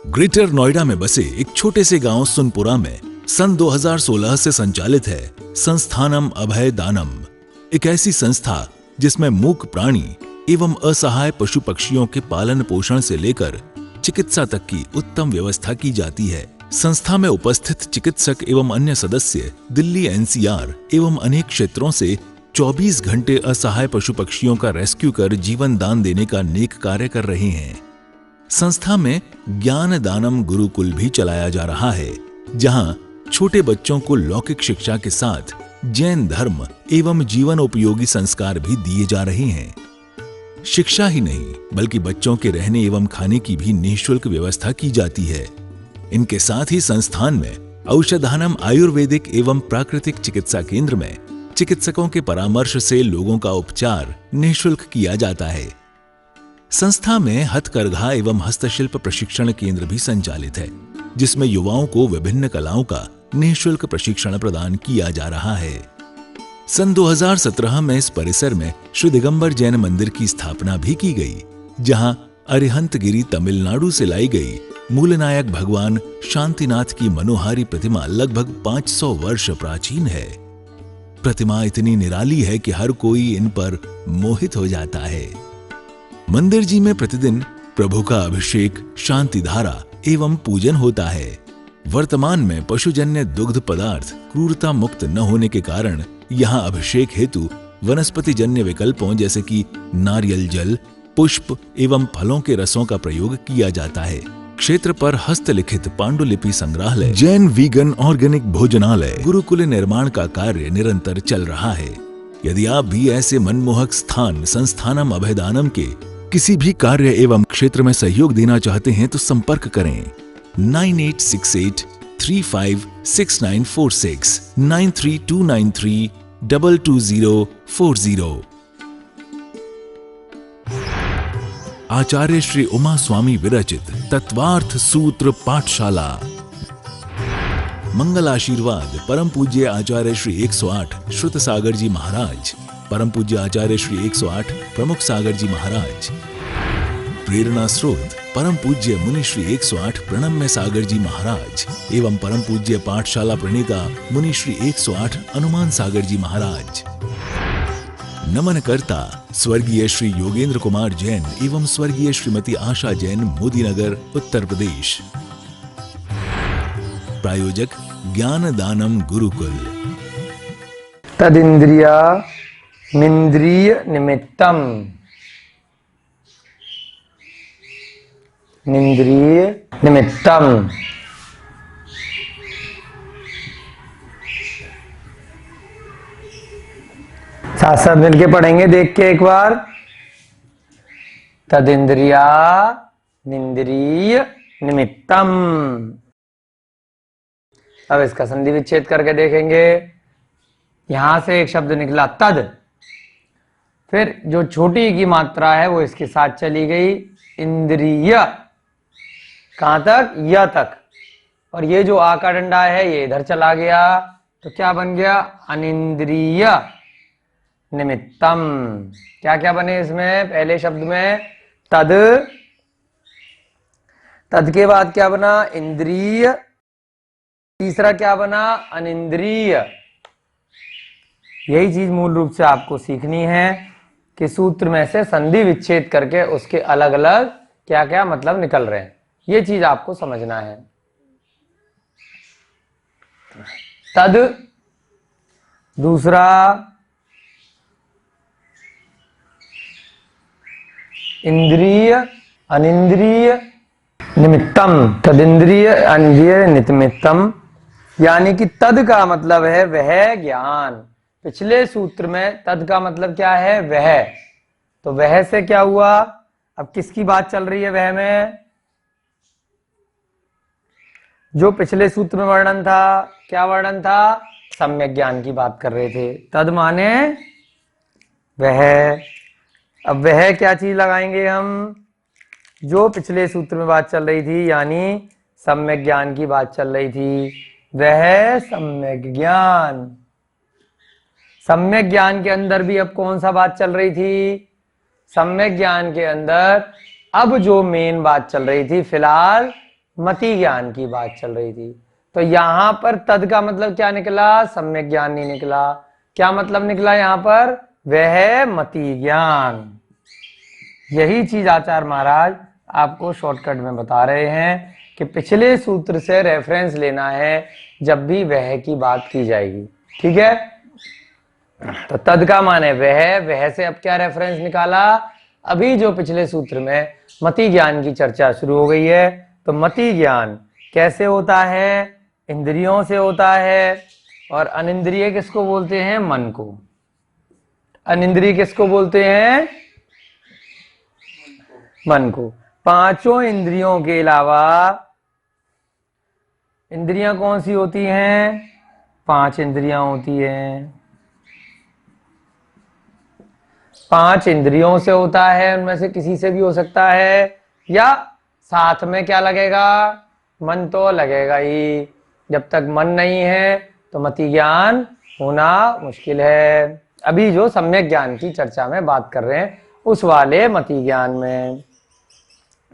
Greater Noida में बसे एक छोटे से गांव सुनपुरा में सन 2016 से संचालित है संस्थानम अभय दानम, एक ऐसी संस्था जिसमें मूक प्राणी एवं असहाय पशु पक्षियों के पालन पोषण से लेकर चिकित्सा तक की उत्तम व्यवस्था की जाती है। संस्था में उपस्थित चिकित्सक एवं अन्य सदस्य दिल्ली एनसीआर एवं अनेक क्षेत्रों से 24 घंटे असहाय पशु पक्षियों का रेस्क्यू कर जीवन दान देने का नेक कार्य कर रहे हैं। संस्था में ज्ञान दानम गुरुकुल भी चलाया जा रहा है, जहां छोटे बच्चों को लौकिक शिक्षा के साथ जैन धर्म एवं जीवन उपयोगी संस्कार भी दिए जा रहे हैं। शिक्षा ही नहीं बल्कि बच्चों के रहने एवं खाने की भी निःशुल्क व्यवस्था की जाती है। इनके साथ ही संस्थान में औषधानम आयुर्वेदिक एवं प्राकृतिक चिकित्सा केंद्र में चिकित्सकों के परामर्श से लोगों का उपचार निःशुल्क किया जाता है। संस्था में हथकरघा एवं हस्तशिल्प प्रशिक्षण केंद्र भी संचालित है, जिसमें युवाओं को विभिन्न कलाओं का निःशुल्क प्रशिक्षण प्रदान किया जा रहा है। सन 2017 में इस परिसर में श्री दिगंबर जैन मंदिर की स्थापना भी की गई, जहां अरिहंतगिरी तमिलनाडु से लाई गई मूलनायक भगवान शांतिनाथ की मनोहारी प्रतिमा लगभग 500 वर्ष प्राचीन है। प्रतिमा इतनी निराली है कि हर कोई इन पर मोहित हो जाता है। मंदिर जी में प्रतिदिन प्रभु का अभिषेक, शांति धारा एवं पूजन होता है। वर्तमान में पशुजन्य दुग्ध पदार्थ क्रूरता मुक्त न होने के कारण यहाँ अभिषेक हेतु वनस्पति जन्य विकल्पों जैसे कि नारियल जल, पुष्प एवं फलों के रसों का प्रयोग किया जाता है। क्षेत्र पर हस्तलिखित पांडुलिपि संग्रहालय, जैन वीगन ऑर्गेनिक भोजनालय, गुरुकुल निर्माण का कार्य निरंतर चल रहा है। यदि आप भी ऐसे मनमोहक स्थान संस्थानम अभयदानम के किसी भी कार्य एवं क्षेत्र में सहयोग देना चाहते हैं तो संपर्क करें 9868356946 9329322040। आचार्य श्री उमा स्वामी विरचित तत्वार्थ सूत्र पाठशाला। मंगल आशीर्वाद परम पूज्य आचार्य श्री 108 श्रुत सागर जी महाराज, परम पूज्य आचार्य श्री 108 प्रमुख सागर जी महाराज। प्रेरणा स्रोत परम पूज्य मुनि श्री 108 प्रणम्य सागर जी महाराज एवं परम पूज्य पाठशाला प्रणेता मुनि श्री 108 हनुमान सागर जी महाराज। नमन करता स्वर्गीय श्री योगेंद्र कुमार जैन एवं स्वर्गीय श्रीमती आशा जैन, मोदीनगर, उत्तर प्रदेश। प्रायोजक ज्ञान दानम गुरुकुल। तदिंद्रिया निंद्रिय निमित्तम, निंद्रिय निमित्तम। साथ साथ मिलके पढ़ेंगे, देख के एक बार। तदिंद्रिया निंद्रिय निमित्तम। अब इसका संधि विच्छेद करके देखेंगे। यहां से एक शब्द निकला तद, फिर जो छोटी की मात्रा है वो इसके साथ चली गई इंद्रिय, कहां तक? य तक। और ये जो आ का डंडा है ये इधर चला गया, तो क्या बन गया? अनिंद्रिय निमित्तम। क्या क्या बने इसमें? पहले शब्द में तद, तद के बाद क्या बना? इंद्रिय। तीसरा क्या बना? अनिंद्रिय। यही चीज मूल रूप से आपको सीखनी है कि सूत्र में से संधि विच्छेद करके उसके अलग अलग क्या क्या मतलब निकल रहे हैं, ये चीज आपको समझना है। तद, दूसरा इंद्रिय, अनिंद्रिय, निमित्तम। तदिंद्रिय अनिंद्रिय निमित्तम, यानी कि तद का मतलब है वह ज्ञान। पिछले सूत्र में तद का मतलब क्या है? वह। तो वह से क्या हुआ? अब किसकी बात चल रही है वह में? जो पिछले सूत्र में वर्णन था, क्या वर्णन था? सम्यक ज्ञान की बात कर रहे थे। तद माने वह। अब वह क्या चीज लगाएंगे हम? जो पिछले सूत्र में बात चल रही थी, यानी सम्यक ज्ञान की बात चल रही थी, वह सम्यक ज्ञान। सम्यक ज्ञान के अंदर भी अब कौन सा बात चल रही थी? सम्यक ज्ञान के अंदर अब जो मेन बात चल रही थी फिलहाल मति ज्ञान की बात चल रही थी। तो यहां पर तद का मतलब क्या निकला? सम्यक ज्ञान नहीं निकला। क्या मतलब निकला यहां पर? वह मति ज्ञान। यही चीज आचार्य महाराज आपको शॉर्टकट में बता रहे हैं कि पिछले सूत्र से रेफरेंस लेना है जब भी वह की बात की जाएगी। ठीक है, तो तद का माने वह से अब क्या रेफरेंस निकाला? अभी जो पिछले सूत्र में मति ज्ञान की चर्चा शुरू हो गई है, तो मति ज्ञान कैसे होता है? इंद्रियों से होता है। और अनिंद्रिय किसको बोलते हैं? मन को। अनिंद्रिय किसको बोलते हैं? मन को। पांचों इंद्रियों के अलावा इंद्रियां कौन सी होती हैं? 5 इंद्रियां होती हैं। 5 इंद्रियों से होता है, उनमें से किसी से भी हो सकता है, या साथ में क्या लगेगा? मन तो लगेगा ही। जब तक मन नहीं है तो मति ज्ञान होना मुश्किल है। अभी जो सम्यक ज्ञान की चर्चा में बात कर रहे हैं उस वाले मति ज्ञान में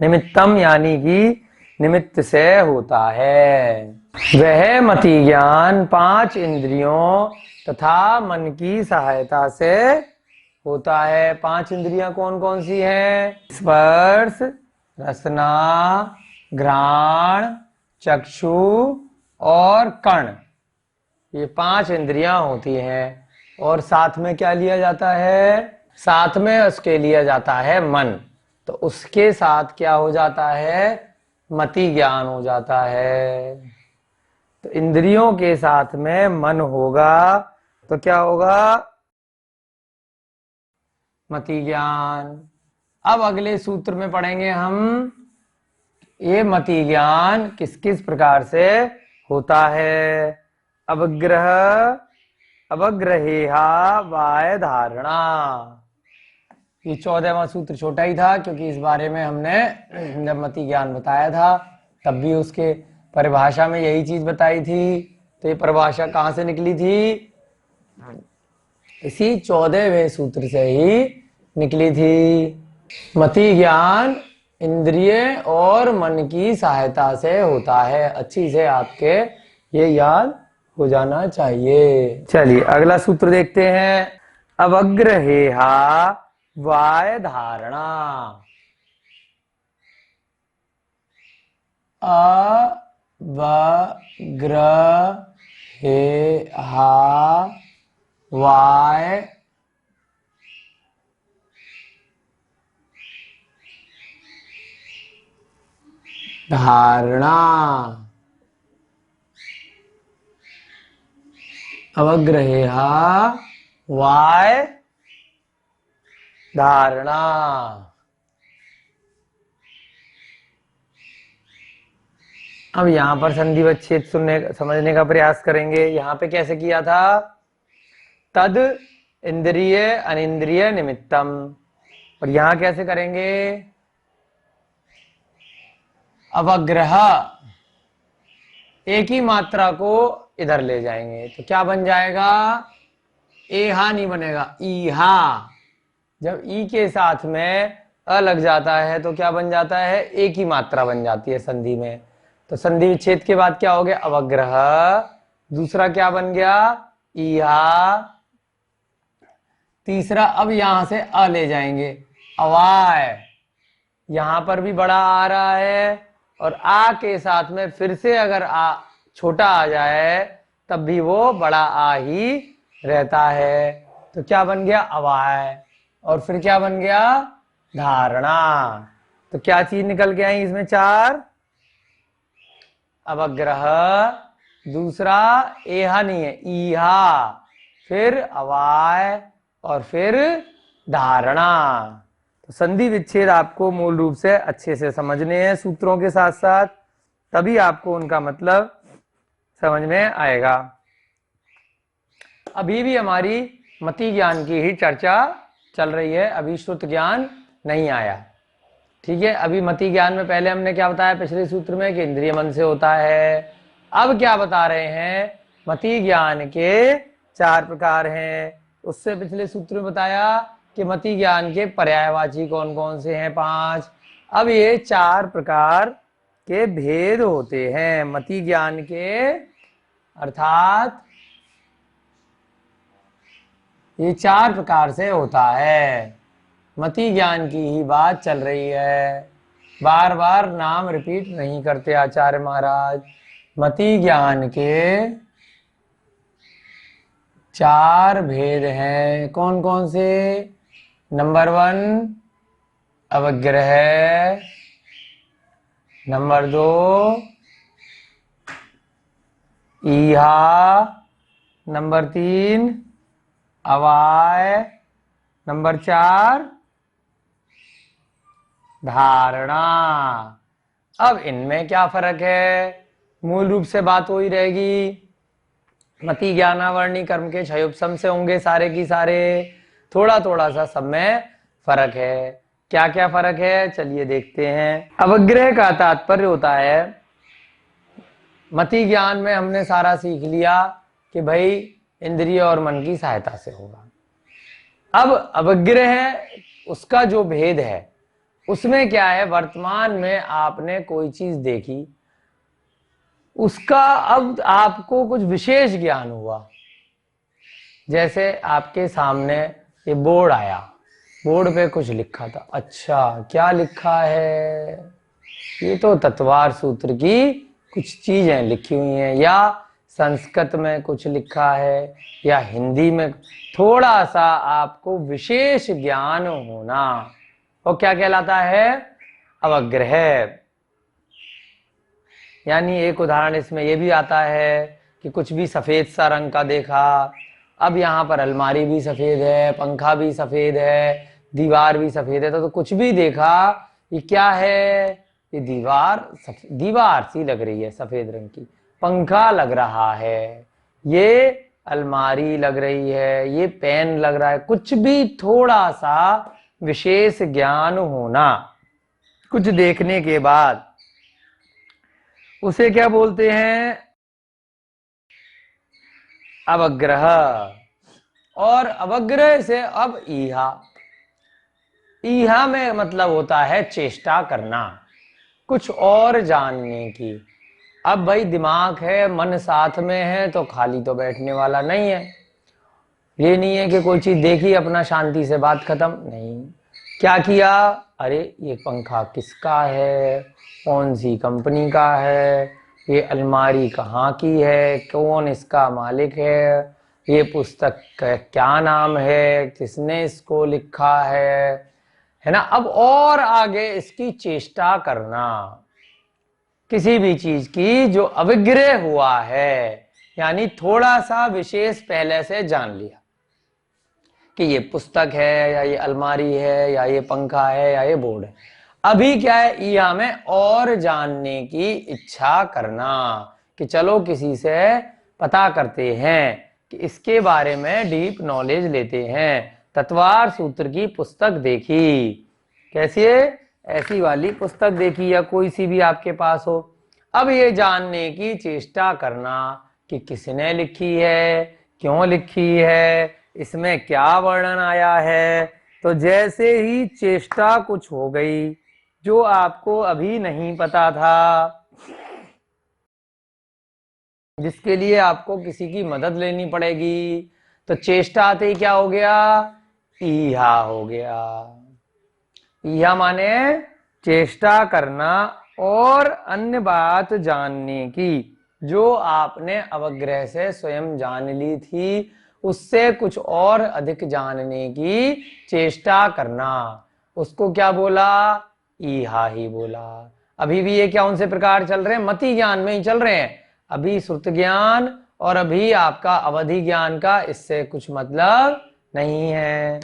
निमित्तम यानी कि निमित्त से होता है। वह मति ज्ञान 5 इंद्रियों तथा मन की सहायता से होता है। 5 इंद्रियां कौन कौन सी हैं? स्पर्श, रसना, घ्राण, चक्षु और कर्ण। ये 5 इंद्रियां होती हैं। और साथ में क्या लिया जाता है? साथ में उसके लिया जाता है मन। तो उसके साथ क्या हो जाता है? मति ज्ञान हो जाता है। तो इंद्रियों के साथ में मन होगा तो क्या होगा? मति ज्ञान। अब अगले सूत्र में पढ़ेंगे हम ये मति ज्ञान किस किस प्रकार से होता है। अवग्रह, अवग्रहेहा वाय धारणा। ये 14वां सूत्र छोटा ही था क्योंकि इस बारे में हमने जब मति ज्ञान बताया था तब भी उसके परिभाषा में यही चीज बताई थी। तो ये परिभाषा कहां से निकली थी? इसी 14वें सूत्र से ही निकली थी। मति ज्ञान इंद्रिय और मन की सहायता से होता है। अच्छी से आपके ये याद हो जाना चाहिए। चलिए अगला सूत्र देखते हैं। अवग्रहेहा वाय धारणा। अवग्रहेहा वाय धारणा। अवग्रहेहा वाय धारणा। अब यहां पर संधि विच्छेद समझने का प्रयास करेंगे। यहां पे कैसे किया था? तद इंद्रिय अनिंद्रिय निमित्तम। और यहां कैसे करेंगे? अवग्रह, एक ही मात्रा को इधर ले जाएंगे तो क्या बन जाएगा? एहा नहीं बनेगा, ईहा। जब ई के साथ में अ लग जाता है तो क्या बन जाता है? एक ही मात्रा बन जाती है संधि में। तो संधि विच्छेद के बाद क्या हो गया? अवग्रह। दूसरा क्या बन गया? ईहा। तीसरा अब यहां से अ ले जाएंगे, अवाय। यहां पर भी बड़ा आ रहा है और आ के साथ में फिर से अगर आ छोटा आ जाए तब भी वो बड़ा आ ही रहता है। तो क्या बन गया? अवाय। और फिर क्या बन गया? धारणा। तो क्या चीज निकल के आई इसमें? 4। अवग्रह, दूसरा एहा नहीं है, ईहा, फिर अवाय और फिर धारणा। तो संधि विच्छेद आपको मूल रूप से अच्छे से समझने हैं सूत्रों के साथ साथ, तभी आपको उनका मतलब समझ में आएगा। अभी भी हमारी मति ज्ञान की ही चर्चा चल रही है, अभी श्रुत ज्ञान नहीं आया। ठीक है, अभी मति ज्ञान में पहले हमने क्या बताया पिछले सूत्र में कि इंद्रिय मन से होता है। अब क्या बता रहे हैं? मति ज्ञान के 4 प्रकार हैं। उससे पिछले सूत्र में बताया कि मति ज्ञान के पर्यायवाची कौन कौन से हैं? 5। अब ये 4 प्रकार के भेद होते हैं। मति ज्ञान के अर्थात ये 4 प्रकार से होता है। मति ज्ञान की ही बात चल रही है, बार बार नाम रिपीट नहीं करते आचार्य महाराज। मति ज्ञान के 4 भेद हैं। कौन कौन से? नंबर 1 अवग्रह, नंबर 2 ईहा, नंबर 3 अवाय, नंबर 4 धारणा। अब इनमें क्या फर्क है? मूल रूप से बात वही रहेगी। मति ज्ञानावर्णी कर्म के क्षयोपशम से होंगे सारे की सारे। थोड़ा थोड़ा सा सब में फर्क है। क्या क्या फर्क है चलिए देखते हैं। अवग्रह का तात्पर्य होता है, मति ज्ञान में हमने सारा सीख लिया कि भाई इंद्रिय और मन की सहायता से होगा। अब अवग्रह उसका जो भेद है उसमें क्या है, वर्तमान में आपने कोई चीज देखी, उसका अब आपको कुछ विशेष ज्ञान हुआ। जैसे आपके सामने ये बोर्ड आया, बोर्ड पे कुछ लिखा था, अच्छा क्या लिखा है, ये तो तत्वार सूत्र की कुछ चीजें लिखी हुई हैं, या संस्कृत में कुछ लिखा है, या हिंदी में। थोड़ा सा आपको विशेष ज्ञान होना, वो क्या कहलाता है? अवग्रह। यानी एक उदाहरण इसमें यह भी आता है कि कुछ भी सफेद सा रंग का देखा, अब यहाँ पर अलमारी भी सफेद है, पंखा भी सफेद है, दीवार भी सफेद है, तो कुछ भी देखा, ये क्या है? ये दीवार सी लग रही है सफेद रंग की, पंखा लग रहा है, ये अलमारी लग रही है, ये पेन लग रहा है। कुछ भी थोड़ा सा विशेष ज्ञान होना कुछ देखने के बाद, उसे क्या बोलते हैं? अवग्रह। और अवग्रह से अब ईहा। ईहा में मतलब होता है चेष्टा करना, कुछ और जानने की। अब भाई दिमाग है, मन साथ में है, तो खाली तो बैठने वाला नहीं है। ये नहीं है कि कोई चीज देखी अपना शांति से बात खत्म, नहीं। क्या किया? अरे ये पंखा किसका है, कौन सी कंपनी का है, ये अलमारी कहाँ की है, कौन इसका मालिक है, ये पुस्तक का क्या नाम है, किसने इसको लिखा है ना। अब और आगे इसकी चेष्टा करना, किसी भी चीज की जो अविग्रह हुआ है, यानी थोड़ा सा विशेष पहले से जान लिया कि ये पुस्तक है, या ये अलमारी है, या ये पंखा है, या ये बोर्ड है। अभी क्या है? ईहा में और जानने की इच्छा करना कि चलो किसी से पता करते हैं, कि इसके बारे में डीप नॉलेज लेते हैं। तत्वार सूत्र की पुस्तक देखी, कैसी है? ऐसी वाली पुस्तक देखी, या कोई सी भी आपके पास हो। अब ये जानने की चेष्टा करना कि किसने लिखी है, क्यों लिखी है, इसमें क्या वर्णन आया है। तो जैसे ही चेष्टा कुछ हो गई जो आपको अभी नहीं पता था, जिसके लिए आपको किसी की मदद लेनी पड़ेगी, तो चेष्टा आते ही क्या हो गया? ईहा हो गया। ईहा माने चेष्टा करना और अन्य बात जानने की, जो आपने अवग्रह से स्वयं जान ली थी, उससे कुछ और अधिक जानने की चेष्टा करना, उसको क्या बोला? ईहा ही बोला। अभी भी ये क्या उनसे प्रकार चल रहे हैं? मति ज्ञान में ही चल रहे हैं। अभी श्रुत ज्ञान और अभी आपका अवधि ज्ञान का इससे कुछ मतलब नहीं है।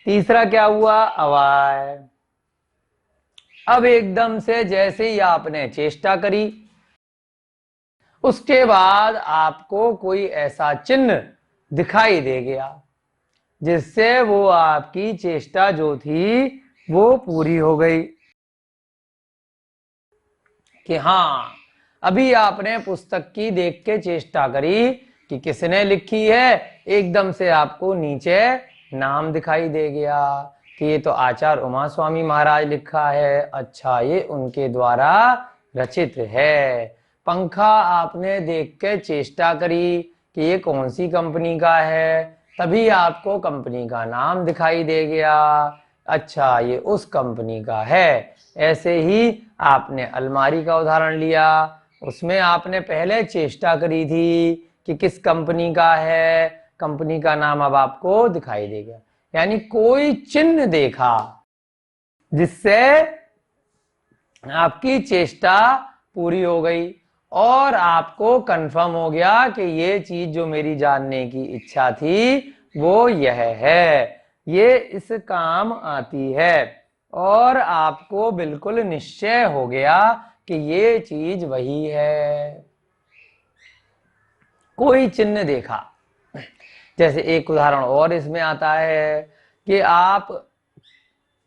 तीसरा क्या हुआ? अवाय। अब एकदम से जैसे ही आपने चेष्टा करी, उसके बाद आपको कोई ऐसा चिन्ह दिखाई दे गया जिससे वो आपकी चेष्टा जो थी वो पूरी हो गई, कि हाँ अभी आपने पुस्तक की देख के चेष्टा करी कि किसने लिखी है, एकदम से आपको नीचे नाम दिखाई दे गया कि ये तो आचार्य उमा स्वामी महाराज लिखा है। अच्छा, ये उनके द्वारा रचित है। पंखा आपने देख के चेष्टा करी कि ये कौन सी कंपनी का है, तभी आपको कंपनी का नाम दिखाई दे गया, अच्छा ये उस कंपनी का है। ऐसे ही आपने अलमारी का उदाहरण लिया, उसमें आपने पहले चेष्टा करी थी कि किस कंपनी का है, कंपनी का नाम अब आपको दिखाई दे गया। यानी कोई चिन्ह देखा जिससे आपकी चेष्टा पूरी हो गई और आपको कंफर्म हो गया कि ये चीज जो मेरी जानने की इच्छा थी वो यह है, ये इस काम आती है, और आपको बिल्कुल निश्चय हो गया कि ये चीज वही है। कोई चिन्ह देखा। जैसे एक उदाहरण और इसमें आता है कि आप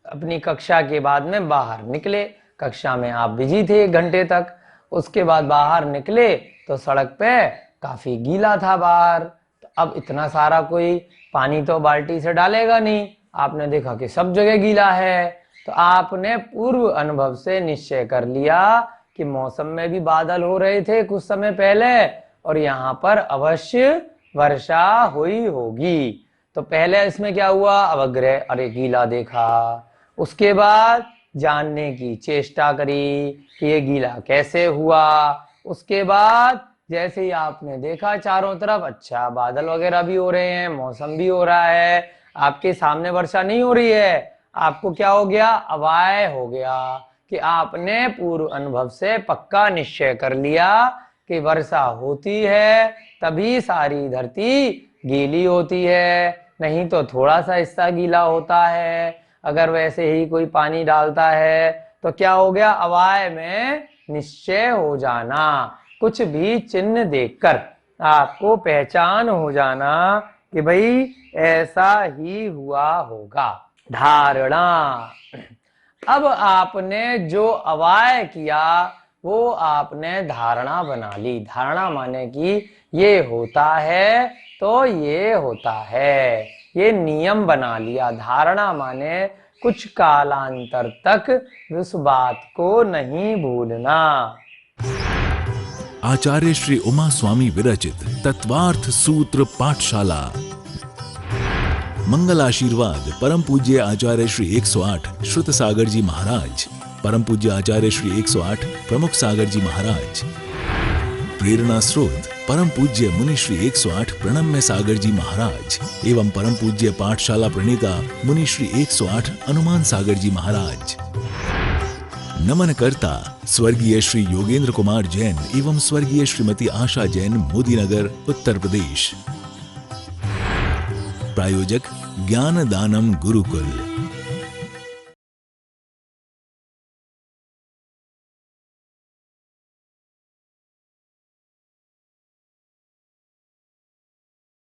अपनी कक्षा के बाद में बाहर निकले, कक्षा में आप बिजी थे 1 घंटे तक, उसके बाद बाहर निकले तो सड़क पे काफी गीला था बाहर, तो अब इतना सारा कोई पानी तो बाल्टी से डालेगा नहीं, आपने देखा कि सब जगह गीला है, तो आपने पूर्व अनुभव से निश्चय कर लिया कि मौसम में भी बादल हो रहे थे कुछ समय पहले और यहाँ पर अवश्य वर्षा हुई होगी। तो पहले इसमें क्या हुआ, अवग्रह, अरे गीला देखा, उसके बाद जानने की चेष्टा करी कि ये गीला कैसे हुआ, उसके बाद जैसे ही आपने देखा चारों तरफ अच्छा बादल वगैरह भी हो रहे हैं, मौसम भी हो रहा है, आपके सामने वर्षा नहीं हो रही है, आपको क्या हो गया, अवाय हो गया कि आपने पूर्व अनुभव से पक्का निश्चय कर लिया कि वर्षा होती है तभी सारी धरती गीली होती है, नहीं तो थोड़ा सा हिस्सा गीला होता है। अगर वैसे ही कोई पानी डालता है तो क्या हो गया, अवाय में निश्चय हो जाना, कुछ भी चिन्ह देखकर आपको पहचान हो जाना कि भाई ऐसा ही हुआ होगा। धारणा। अब आपने जो अवाय किया वो आपने धारणा बना ली। धारणा माने कि ये होता है तो ये होता है, ये नियम बना लिया। धारणा माने कुछ कालांतर तक उस बात को नहीं भूलना। आचार्य श्री उमा स्वामी विरचित तत्वार्थ सूत्र पाठशाला। मंगल आशीर्वाद परम पूज्य आचार्य श्री 108 श्रुत सागर जी महाराज, परम पूज्य आचार्य श्री 108 प्रमुख सागर जी महाराज। प्रेरणा स्रोत परम पूज्य मुनि श्री 108 प्रणम्य सागर जी महाराज एवं परम पूज्य पाठशाला प्रणेता मुनि श्री 108 हनुमान सागर जी महाराज। नमन करता स्वर्गीय श्री योगेंद्र कुमार जैन एवं स्वर्गीय श्रीमती आशा जैन, मोदीनगर, उत्तर प्रदेश। प्रायोजक ज्ञान दानम गुरुकुल।